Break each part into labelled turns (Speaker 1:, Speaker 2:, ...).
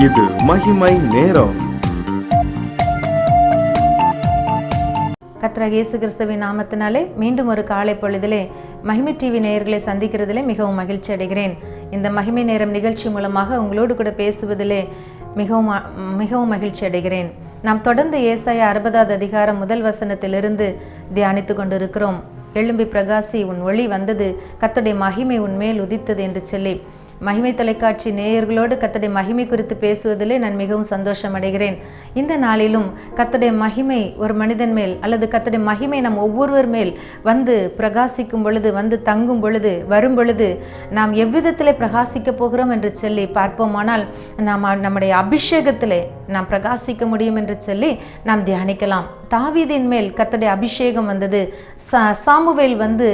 Speaker 1: இது மகிமை நேரம்.
Speaker 2: கர்த்தராகிய இயேசு கிறிஸ்துவின் நாமத்தினாலே மீண்டும் ஒரு காலை பொழுதிலே மகிமை டிவி நேயர்களை சந்திக்கிறதிலே மிகவும் மகிழ்ச்சி அடைகிறேன். இந்த மகிமை நேரம் நிகழ்ச்சி மூலமாக உங்களோடு கூட பேசுவதிலே மிகவும் மகிழ்ச்சி அடைகிறேன். நாம் தொடர்ந்து ஏசாயா 60வது அதிகாரம் முதல் வசனத்திலிருந்து தியானித்து கொண்டிருக்கிறோம். எழும்பி பிரகாசி, உன் ஒளி வந்தது, கர்த்தருடைய மகிமை உன்மேல் உதித்தது என்று சொல்லி மகிமை தொலைக்காட்சி நேயர்களோடு கர்த்தருடைய மகிமை குறித்து பேசுவதிலே நான் மிகவும் சந்தோஷம் அடைகிறேன். இந்த நாளிலும் கர்த்தருடைய மகிமை ஒரு மனிதன் மேல் அல்லது கர்த்தருடைய மகிமை நம் ஒவ்வொருவர் மேல் வந்து பிரகாசிக்கும் பொழுது, வந்து தங்கும் பொழுது, வரும் பொழுது நாம் எவ்விதத்திலே பிரகாசிக்க போகிறோம் என்று சொல்லி பார்ப்போமானால் நாம் நம்முடைய அபிஷேகத்திலே நாம் பிரகாசிக்க முடியும் என்று சொல்லி நாம் தியானிக்கலாம். தாவீதின் மேல் கர்த்தருடைய அபிஷேகம் வந்தது. சாமுவேல் வந்து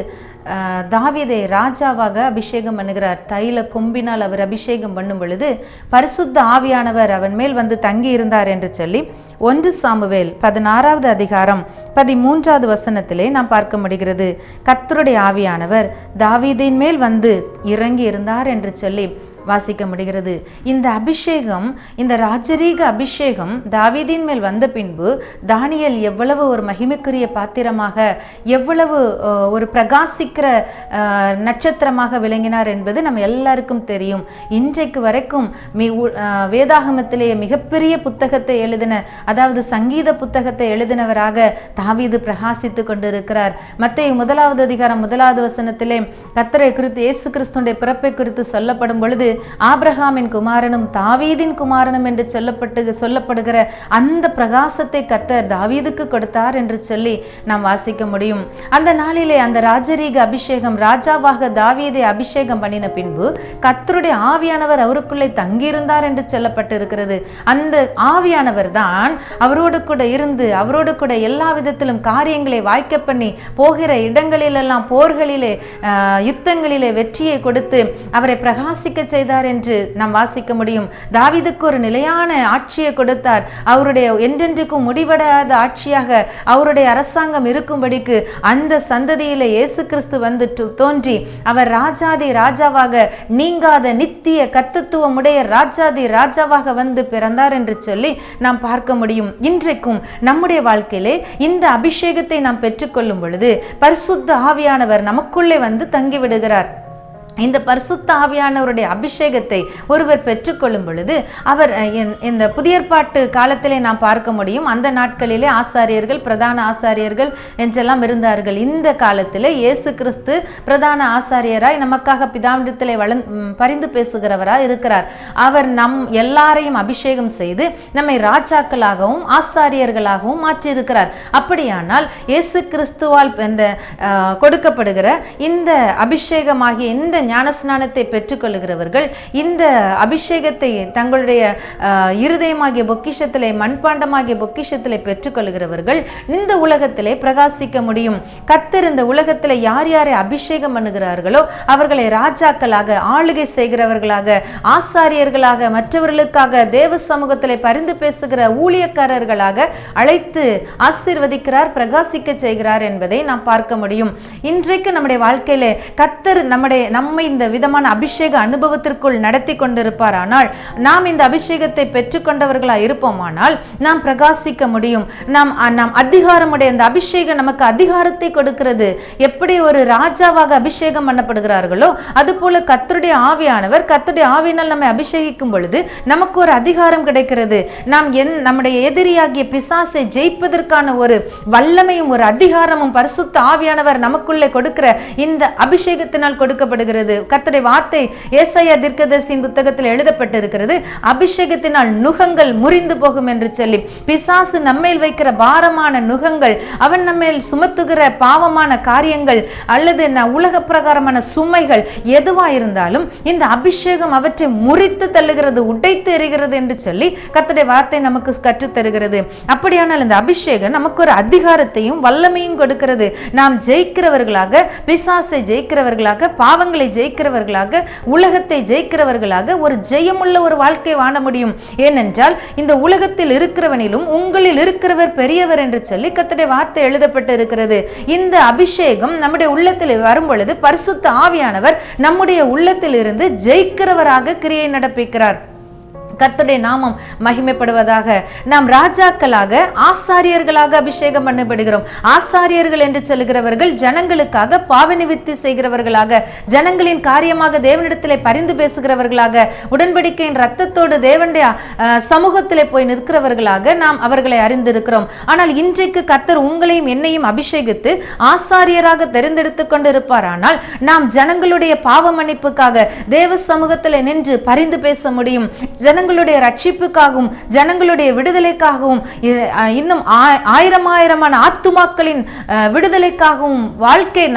Speaker 2: தாவீதை ராஜாவாக அபிஷேகம் பண்ணுகிறார். தைல கொம்பினால் அவர் அபிஷேகம் பண்ணும் பொழுது பரிசுத்த ஆவியானவர் அவன் மேல் வந்து தங்கி இருந்தார் என்று சொல்லி 1 சாமுவேல் 16வது அதிகாரம் 13வது வசனத்திலே நாம் பார்க்க முடிகிறது. கர்த்தருடைய ஆவியானவர் தாவீதின் மேல் வந்து இறங்கி இருந்தார் என்று சொல்லி வாசிக்க முடிகிறது. இந்த அபிஷேகம், இந்த ராஜரீக அபிஷேகம் தாவீதின் மேல் வந்த பின்பு தானியேல் எவ்வளவு ஒரு மகிமைக்குரிய பாத்திரமாக, எவ்வளவு ஒரு பிரகாசிக்கிற நட்சத்திரமாக விளங்கினார் என்பது நம்ம எல்லாருக்கும் தெரியும். இன்றைக்கு வரைக்கும் வேதாகமத்திலேயே மிகப்பெரிய புத்தகத்தை எழுதின, அதாவது சங்கீத புத்தகத்தை எழுதினவராக தாவீது பிரகாசித்து கொண்டிருக்கிறார். மத்தேயு 1வது அதிகாரம் 1வது வசனத்திலே கர்த்தரை குறித்து, இயேசு கிறிஸ்துவின் பிறப்பை குறித்து சொல்லப்படும் பொழுது ஆபிரகாமின் குமாரனும் தாவீதின் குமாரனும் என்று சொல்லப்படுகிற அந்த பிரகாசத்தை கர்த்தர் தாவீதுக்கு கொடுத்தார் என்று சொல்லி நாம் வாசிக்க முடியும். அந்த நாளிலே அந்த ராஜரீக அபிஷேகம், ராஜாவாக தாவீதை அபிஷேகம் பண்ணின பின்பு கர்த்தருடைய ஆவியானவர் அவருக்குள்ளே தங்கியிருந்தார் என்று சொல்லப்பட்டிருக்கிறது. அந்த ஆவியானவர் தான் அவரோடு கூட இருந்து, அவரோடு கூட எல்லா விதத்திலும் காரியங்களை வாய்க்க பண்ணி, போகிற இடங்களிலெல்லாம் போர்களிலே, யுத்தங்களிலே வெற்றியை கொடுத்து அவரை பிரகாசிக்க செய்தார் என்று நாம் வாசிக்க முடியும். தாவீதுக்கு ஒரு நிலையான ஆட்சியை கொடுத்தார். அவருடைய என்றென்றைக்கும் முடிவடையாத ஆட்சியாக அவருடைய அரசாங்கம் இருக்கும்படிக்கு அந்த சந்ததியிலே இயேசு கிறிஸ்து வந்து தோன்றி அவர் ராஜாதி ராஜாவாக, நீங்காத நித்திய கர்த்தத்துவமுடைய ராஜாதி ராஜாவாக வந்து பிறந்தார் என்று சொல்லி நாம் பார்க்க முடியும். இன்றைக்கும் நம்முடைய வாழ்க்கையிலே இந்த அபிஷேகத்தை நாம் பெற்றுக்கொள்ளும் பொழுது பரிசுத்த ஆவியானவர் நமக்குள்ளே வந்து தங்கிவிடுகிறார். இந்த பரிசுத்த ஆவியானவருடைய அபிஷேகத்தை ஒருவர் பெற்றுக்கொள்ளும் பொழுது அவர் இந்த புதிய ஏற்பாட்டு காலத்திலே நாம் பார்க்க முடியும். அந்த நாட்களிலே ஆசாரியர்கள், பிரதான ஆசாரியர்கள் என்றெல்லாம் இருந்தார்கள். இந்த காலத்திலே இயேசு கிறிஸ்து பிரதான ஆசாரியராய் நமக்காக பிதாவிடத்திலே பரிந்து பேசுகிறவராய் இருக்கிறார். அவர் நம் எல்லாரையும் அபிஷேகம் செய்து நம்மை ராஜாக்களாகவும் ஆசாரியர்களாகவும் மாற்றியிருக்கிறார். அப்படியானால் இயேசு கிறிஸ்துவால் இந்த கொடுக்கப்படுகிற இந்த அபிஷேகமாகிய இந்த ஞானஸ்நானத்தை பெற்றுக்கொள்ளுகிறவர்கள், இந்த அபிஷேகத்தை தங்களுடைய இருதயமாகிய பொக்கிஷத்திலே, மண்பாண்டமாகிய பொக்கிஷத்திலே பெற்றுக்கொள்ளுகிறவர்கள் இந்த உலகத்திலே பிரகாசிக்க முடியும். கர்த்தர் இந்த உலகத்திலே யார் யாரை அபிஷேகம் பண்ணுகிறார்களோ அவர்களை ராஜாக்களாக, ஆளுகை செய்கிறவர்களாக, ஆசாரியர்களாக, மற்றவர்களுக்காக தேவ சமூகத்திலே பரிந்து பேசுகிற ஊழியக்காரர்களாக அழைத்து ஆசீர்வதிக்கிறார், பிரகாசிக்க செய்கிறார் என்பதை நாம் பார்க்க முடியும். இன்றைக்கு நம்முடைய வாழ்க்கையிலே கர்த்தர் நம்மை இந்த விதமான அபிஷேக அனுபவத்திற்குள் நடத்தி கொண்டிருப்பார். ஆனால் நாம் இந்த அபிஷேகத்தை பெற்றுக்கொண்டவர்களாக இருப்போமானால் நாம் பிரகாசிக்க முடியும். நாம் அதிகாரமுடைய இந்த அபிஷேகம் நமக்கு அதிகாரத்தை கொடுக்கிறது. எப்படி ஒரு ராஜாவாக அபிஷேகம் பண்ணப்படுகிறார்களோ அதுபோல கர்த்தருடைய ஆவியானவர், கர்த்தருடைய ஆவியினால் நம்மை அபிஷேகிக்கும் பொழுது நமக்கு ஒரு அதிகாரம் கிடைக்கிறது. நாம் நம்முடைய எதிரியாகிய பிசாசை ஜெயிப்பதற்கான ஒரு வல்லமையும் ஒரு அதிகாரமும் பரிசுத்த ஆவியானவர் நமக்குள்ளே கொடுக்கிற இந்த அபிஷேகத்தினால் கொடுக்கப்படுகிறது. கர்த்தருடைய வார்த்தை ஏசாயா தீர்க்கதரிசியின் புத்தகத்தில் எழுதப்பட்டிருக்கிறது. அபிஷேகத்தினால் நுகங்கள் முறிந்து போகும் என்று சொல்லி, பிசாசு நம்மேல் வைக்கிற பாரமான நுகங்கள், அவன் நம்மேல் சுமத்துகிற பாவமான காரியங்கள் அல்லது உலக பிரகாரமான சுமைகள் எதுவா இருந்தாலும் இந்த அபிஷேகம் அவற்றை முறித்து தள்ளுகிறது, உடைத்து எறிகிறது என்று சொல்லி கர்த்தருடைய வார்த்தை நமக்கு கற்றுத் தருகிறது. அப்படியானால் இந்த அபிஷேகம் நமக்கு ஒரு அதிகாரத்தையும் வல்லமையும் கொடுக்கிறது. நாம் ஜெயிக்கிறவர்களாக, பிசாசை ஜெயிக்கிறவர்களாக, பாவங்களை ஜெயிக்கிறவர்களாக, உலகத்தை ஜெயிக்கிறவர்களாக ஒரு ஜெயமுள்ள ஒரு வாழ்க்கை வாழ முடியும். ஏனென்றால் இந்த உலகத்தில் இருக்கிறவனிலும் உங்களில் இருக்கிறவர் பெரியவர் என்று சொல்லி கர்த்தருடைய வார்த்தை எழுதப்பட்டு இருக்கிறது. இந்த அபிஷேகம் நம்முடைய உள்ளத்தில் வரும் பொழுது பரிசுத்த ஆவியானவர் நம்முடைய உள்ளத்தில் இருந்து ஜெயிக்கிறவராக கிரியை நடப்பிக்கிறார். கர்த்தருடைய நாமம் மகிமைப்படுவதாக. நாம் ராஜாக்களாக ஆசாரியர்களாக அபிஷேகம் பண்ணப்படுகிறோம். ஆசாரியர்கள் என்று சொல்லுகிறவர்கள் ஜனங்களுக்காக பாவ நிவிர்த்தி செய்கிறவர்களாக, ஜனங்களின் காரியமாக தேவனிடத்திலே பரிந்து பேசுகிறவர்களாக, உடன்படிக்கையின் ரத்தத்தோடு தேவனுடைய சமூகத்திலே போய் நிற்கிறவர்களாக நாம் அவர்களை அறிந்திருக்கிறோம். ஆனால் இன்றைக்கு கர்த்தர் உங்களையும் என்னையும் அபிஷேகித்து ஆசாரியராக தெரிந்தெடுத்துக் கொண்டிருப்பார். ஆனால் நாம் ஜனங்களுடைய பாவ மன்னிப்புக்காக தேவ சமூகத்தில் நின்று பரிந்து பேச முடியும். ஜனங்களுடைய ரட்சிப்புக்காகவும் ஜனங்களுடைய விடுதலைக்காகவும் இன்னும் ஆயிரமான ஆத்துமாக்களின் விடுதலைக்காகவும்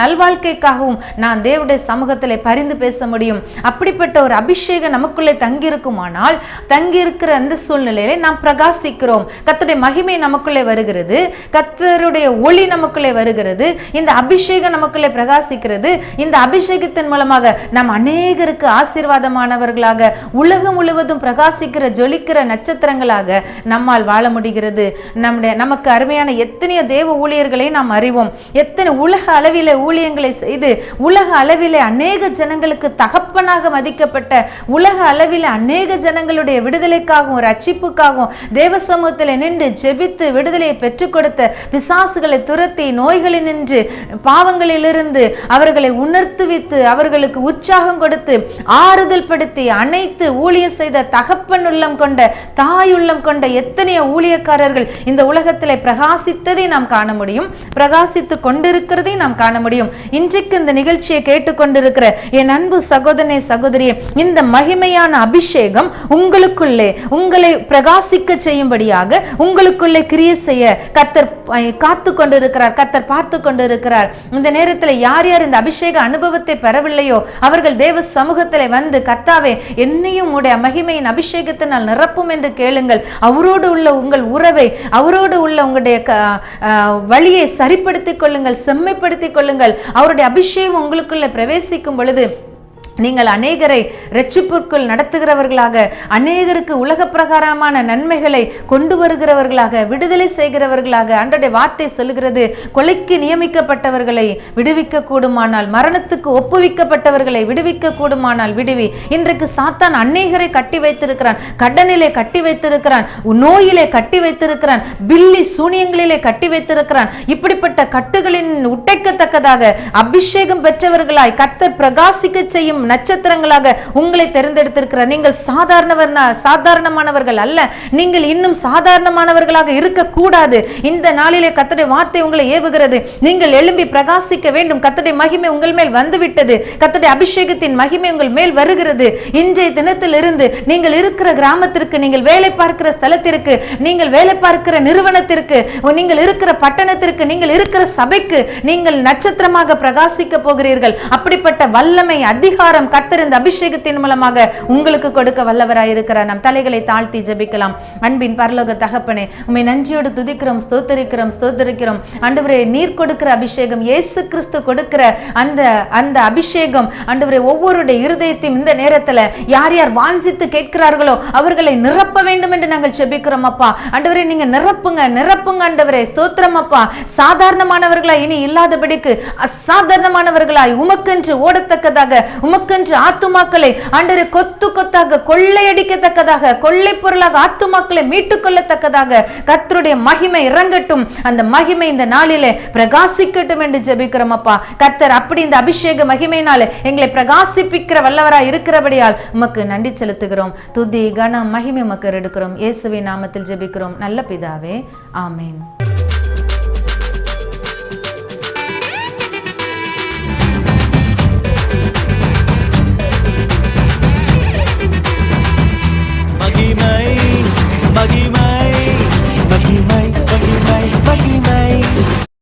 Speaker 2: நல்வாழ்க்கைக்காகவும் நான் தேவனுடைய சமூகத்திலே பரிந்து பேச முடியும். அப்படிப்பட்ட ஒரு அபிஷேகம் நமக்குள்ளே தங்கியிருக்குமானால், தங்கியிருக்கிற அந்த சூழ்நிலையிலே நாம் பிரகாசிக்கிறோம். கர்த்தருடைய மகிமை நமக்குள்ளே வருகிறது, கர்த்தருடைய ஒளி நமக்குள்ளே வருகிறது, இந்த அபிஷேகம் நமக்குள்ளே பிரகாசிக்கிறது. இந்த அபிஷேகத்தின் மூலமாக நாம் அநேகருக்கு ஆசீர்வாதமானவர்களாக, உலகம் முழுவதும் பிரகாசிக்கிற ஜொலிக்கிற நட்சத்திரங்களாக நம்மால் வாழ முடிகிறது. நமக்கு அருமையான எத்தனையோ தேவ ஊழியர்களை நாம் அறிவோம். எத்தனை உலக அளவிலே ஊழியங்களை செய்து உலக அளவிலே அநேக ஜனங்களுக்கு தகப்பனாக மதிக்கப்பட்ட, உலக அளவிலே அநேக ஜனங்களுடைய விடுதலைக்காகவும் ரட்சிப்புக்காகவும் தேவ சமூகத்தில் நின்று ஜெபித்து விடுதலையை பெற்றுக் கொடுத்த, பிசாசுகளை துரத்தி நோய்களில் நின்று பாவங்களிலிருந்து அவர்களை உணர்த்துவித்து அவர்களுக்கு உற்சாகம் கொடுத்து ஆறுதல் படுத்தி அனைத்து ஊழியம் செய்த தகப்பன் உள்ளம் கொண்ட, தாய் உள்ளம் கொண்ட எத்தனையோ ஊழியக்காரர்கள் இந்த உலகத்திலே பிரகாசித்ததை நாம் காண முடியும், பிரகாசித்து கொண்டிருக்கிறதை நாம் காண முடியும். இன்றைக்கு இந்த நிகழ்ச்சியை கேட்டுக்கொண்டிருக்கிற என் அன்பு சகோதரனே, சகோதரியே, இந்த மகிமையான அபிஷேகம் உங்களுக்குள்ளே உங்களை பிரகாசிக்க செய்யும்படியாக உங்களுக்குள்ளே கிரியை செய்ய கர்த்தர் காத்து கொண்டிருக்கிறார், கர்த்தர் பார்த்து கொண்டிருக்கிறார். இந்த நேரத்தில் யார் யார் இந்த அபிஷேக அனுபவத்தை பெறவில்லையோ அவர்கள் தேவ சமூகத்திலே வந்து, கர்த்தாவே என்னையும் உடைய மகிமையின் அபிஷேகத்தினால் நிரப்பும் என்று கேளுங்கள். அவரோடு உள்ள உங்கள் உறவை, அவரோடு உள்ள உங்களுடைய வழியை சரிப்படுத்திக் கொள்ளுங்கள், செம்மைப்படுத்திக் கொள்ளுங்கள். அவருடைய அபிஷேகம் உங்களுக்குள்ள பிரவேசிக்கும் பொழுது நீங்கள் அநேகரை இரட்சிப்பிற்குள் நடத்துகிறவர்களாக, அநேகருக்கு உலக பிரகாரமான நன்மைகளை கொண்டு வருகிறவர்களாக, விடுதலை செய்கிறவர்களாக. ஆண்டவருடைய வார்த்தை சொல்கிறது, கொலைக்கு நியமிக்கப்பட்டவர்களை விடுவிக்க கூடுமானால், மரணத்துக்கு ஒப்புவிக்கப்பட்டவர்களை விடுவிக்க கூடுமானால் விடுவி. இன்றைக்கு சாத்தான் அநேகரை கட்டி வைத்திருக்கிறான், கடனிலே கட்டி வைத்திருக்கிறான், நோயிலே கட்டி வைத்திருக்கிறான், பில்லி சூனியங்களிலே கட்டி வைத்திருக்கிறான். இப்படிப்பட்ட கட்டுகளின் உடைக்கத்தக்கதாக அபிஷேகம் பெற்றவர்களாய் கர்த்தர் பிரகாசிக்க செய்யும் நட்சத்திரங்களாக உங்களை தேர்ந்தெடுத்திருக்கிறார். நீங்கள் சாதாரணமானவர்கள் அல்ல. நீங்கள் இன்னும் சாதாரணமானவர்களாக இருக்கக்கூடாது. இந்த நாளிலே கர்த்தருடைய வார்த்தை உங்களை ஏவுகிறது. நீங்கள் எழும்பி பிரகாசிக்க வேண்டும். கர்த்தருடைய மகிமை உங்கள் மேல் வந்துவிட்டது. கர்த்தருடைய அபிஷேகத்தின் மகிமை உங்கள் மேல் வருகிறது. இன்றைய தினத்தில் இருந்து நீங்கள் இருக்கிற கிராமத்திற்கு, நீங்கள் வேலை பார்க்கிற ஸ்தலத்திற்கு, நீங்கள் வேலை பார்க்கிற நிறுவனத்திற்கு, நீங்கள் இருக்கிற பட்டணத்திற்கு, நீங்கள் இருக்கிற சபைக்கு நீங்கள் நட்சத்திரமாக பிரகாசிக்க போகிறீர்கள். அப்படிப்பட்ட வல்லமை, அதிகாரம் கர்த்தர் இந்த அபிஷேகத்தின் மூலமாக உங்களுக்கு கொடுக்க வல்லவராயிருக்கிறார். நம் தலைகளை தாழ்த்தி ஜெபிக்கலாம். அன்பின் பரலோக தகப்பனே, உம்மை நன்றியோடு துதிக்கிறோம், ஸ்தோத்தரிக்கிறோம். ஆண்டவரே, நீர் கொடுக்கிற அபிஷேகம், இயேசு கிறிஸ்து கொடுக்கிற அந்த அபிஷேகம் ஆண்டவரே ஒவ்வொருடைய இருதயத்தையும் இந்த நேரத்தில் யார் யார் வாஞ்சித்து கேட்கிறார்களோ அவர்களை நிரப்ப வேண்டும் என்று நாங்கள் ஜெபிக்கிறோம். அப்பா ஆண்டவரே, நீங்க நிரப்புங்க ஆண்டவரே. ஸ்தோத்திரம் அப்பா. சாதாரணமானவர்களாய் இனி இல்லாதபடிக்கு அசாதாரணமானவர்களாய் உமக்கென்று ஓடத்தக்கதாக, உமக்கென்று ஆத்துமாக்களை ஆண்டவரே கொத்து கொத்தாக கொள்ளையடிக்கத்தக்கதாக, கொள்ளை பொருளாக ஆத்துமாக்களை மீட்டுக் கொள்ளத்தக்கதாக கர்த்தருடைய மகிமை இறங்கட்டும். அந்த மகிமை இந்த நாளிலே பிரகாசிக்கட்டும் என்று ஜெபிக்கிறோம் அப்பா. கர்த்தர் அப்படி இந்த அபிஷேக மகிமையினாலே எங்களை பிரகாசிப்பிக்கிற வல்லவராய் இருக்கிறபடியால் உமக்கு நன்றி செலுத்துகிறோம். துதி கனம் மகிமை உமக்கு எடுக்கிறோம். இயேசுவின் நாமத்தில் ஜெபிக்கிறோம் நல்ல பிதாவே, ஆமென்.